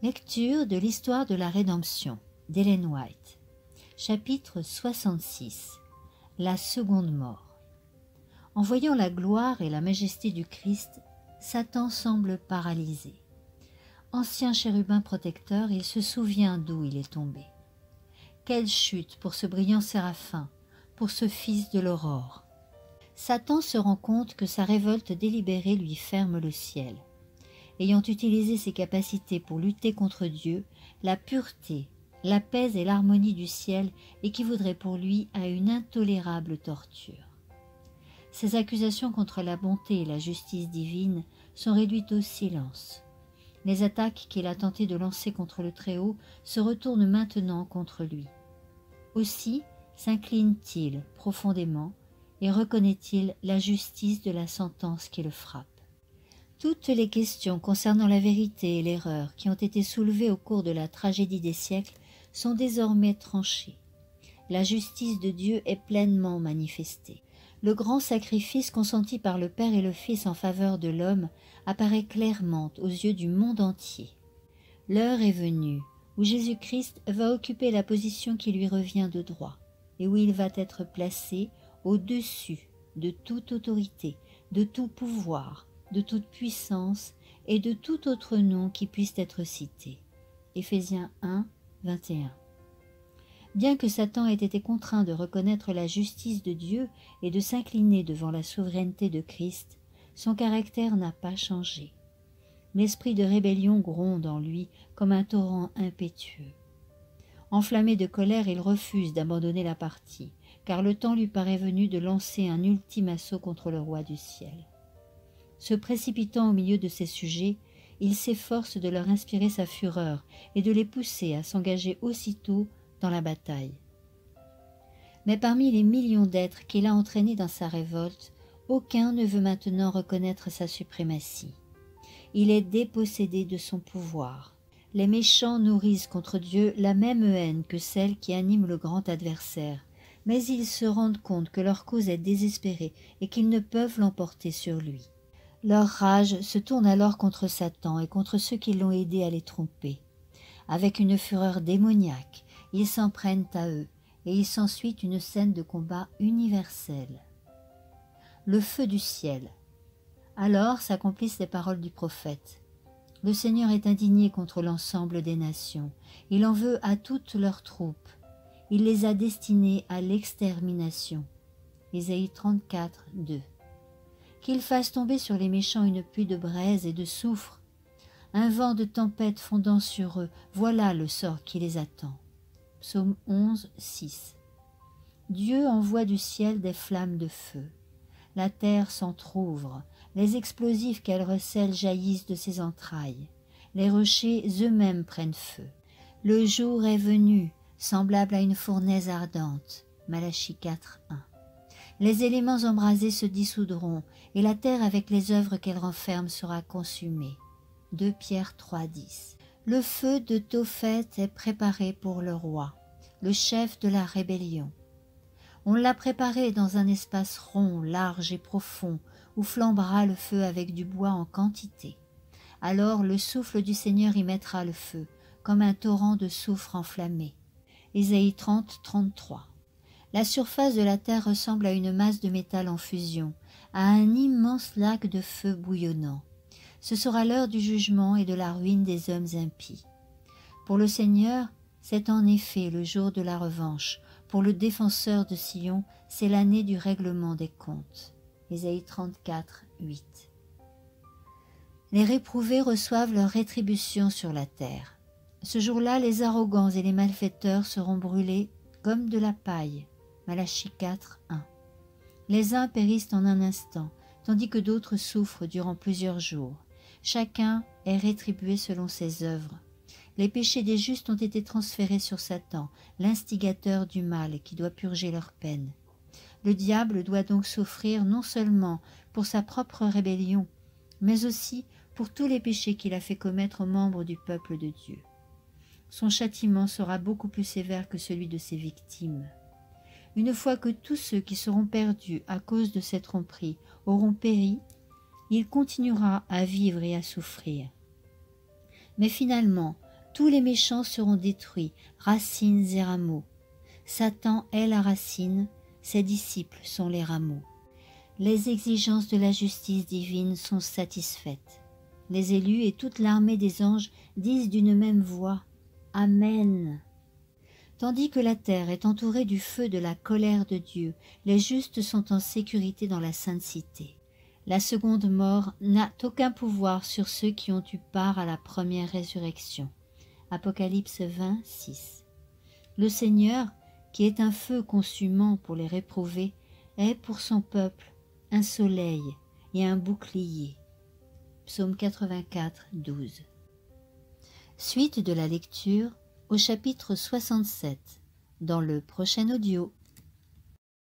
Lecture de l'histoire de la rédemption d'Ellen White. Chapitre 66. La seconde mort. En voyant la gloire et la majesté du Christ, Satan semble paralysé. Ancien chérubin protecteur, il se souvient d'où il est tombé. Quelle chute pour ce brillant séraphin, pour ce fils de l'aurore. Satan se rend compte que sa révolte délibérée lui ferme le ciel. Ayant utilisé ses capacités pour lutter contre Dieu, la pureté, la paix et l'harmonie du ciel équivaudraient pour lui à une intolérable torture. Ses accusations contre la bonté et la justice divine sont réduites au silence. Les attaques qu'il a tenté de lancer contre le Très-Haut se retournent maintenant contre lui. Aussi s'incline-t-il profondément et reconnaît-il la justice de la sentence qui le frappe. Toutes les questions concernant la vérité et l'erreur qui ont été soulevées au cours de la tragédie des siècles sont désormais tranchées. La justice de Dieu est pleinement manifestée. Le grand sacrifice consenti par le Père et le Fils en faveur de l'homme apparaît clairement aux yeux du monde entier. L'heure est venue où Jésus-Christ va occuper la position qui lui revient de droit et où il va être placé au-dessus de toute autorité, de tout pouvoir, de toute puissance et de tout autre nom qui puisse être cité. Éphésiens 1, 21. Bien que Satan ait été contraint de reconnaître la justice de Dieu et de s'incliner devant la souveraineté de Christ, son caractère n'a pas changé. L'esprit de rébellion gronde en lui comme un torrent impétueux. Enflammé de colère, il refuse d'abandonner la partie, car le temps lui paraît venu de lancer un ultime assaut contre le roi du ciel. Se précipitant au milieu de ses sujets, il s'efforce de leur inspirer sa fureur et de les pousser à s'engager aussitôt dans la bataille. Mais parmi les millions d'êtres qu'il a entraînés dans sa révolte, aucun ne veut maintenant reconnaître sa suprématie. Il est dépossédé de son pouvoir. Les méchants nourrissent contre Dieu la même haine que celle qui anime le grand adversaire, mais ils se rendent compte que leur cause est désespérée et qu'ils ne peuvent l'emporter sur lui. Leur rage se tourne alors contre Satan et contre ceux qui l'ont aidé à les tromper. Avec une fureur démoniaque, ils s'en prennent à eux, et il s'ensuit une scène de combat universel. Le feu du ciel. Alors s'accomplissent les paroles du prophète. Le Seigneur est indigné contre l'ensemble des nations. Il en veut à toutes leurs troupes. Il les a destinées à l'extermination. Ésaïe 34, 2. Qu'il fasse tomber sur les méchants une pluie de braise et de soufre, un vent de tempête fondant sur eux, voilà le sort qui les attend. Psaume 11, 6. Dieu envoie du ciel des flammes de feu. La terre s'entr'ouvre, les explosifs qu'elle recèle jaillissent de ses entrailles. Les rochers eux-mêmes prennent feu. Le jour est venu, semblable à une fournaise ardente. Malachie 4, 1. Les éléments embrasés se dissoudront, et la terre avec les œuvres qu'elle renferme sera consumée. 2 Pierre 3, 10. Le feu de Tophet est préparé pour le roi, le chef de la rébellion. On l'a préparé dans un espace rond, large et profond, où flambera le feu avec du bois en quantité. Alors le souffle du Seigneur y mettra le feu, comme un torrent de soufre enflammé. Ésaïe 30, 33. La surface de la terre ressemble à une masse de métal en fusion, à un immense lac de feu bouillonnant. Ce sera l'heure du jugement et de la ruine des hommes impies. Pour le Seigneur, c'est en effet le jour de la revanche. Pour le défenseur de Sion, c'est l'année du règlement des comptes. Ésaïe 34, 8. Les réprouvés reçoivent leur rétribution sur la terre. Ce jour-là, les arrogants et les malfaiteurs seront brûlés comme de la paille. Malachie 4, 1. Les uns périssent en un instant, tandis que d'autres souffrent durant plusieurs jours. Chacun est rétribué selon ses œuvres. Les péchés des justes ont été transférés sur Satan, l'instigateur du mal qui doit purger leur peine. Le diable doit donc souffrir non seulement pour sa propre rébellion, mais aussi pour tous les péchés qu'il a fait commettre aux membres du peuple de Dieu. Son châtiment sera beaucoup plus sévère que celui de ses victimes. Une fois que tous ceux qui seront perdus à cause de cette tromperie auront péri, il continuera à vivre et à souffrir. Mais finalement, Tous les méchants seront détruits, racines et rameaux. Satan est la racine, ses disciples sont les rameaux. Les exigences de la justice divine sont satisfaites. Les élus et toute l'armée des anges disent d'une même voix « Amen ». Tandis que la terre est entourée du feu de la colère de Dieu, les justes sont en sécurité dans la sainte cité. La seconde mort n'a aucun pouvoir sur ceux qui ont eu part à la première résurrection. Apocalypse 20, 6. Le Seigneur, qui est un feu consumant pour les réprouvés, est pour son peuple un soleil et un bouclier. Psaume 84, 12. Suite de la lecture au chapitre 67, dans le prochain audio.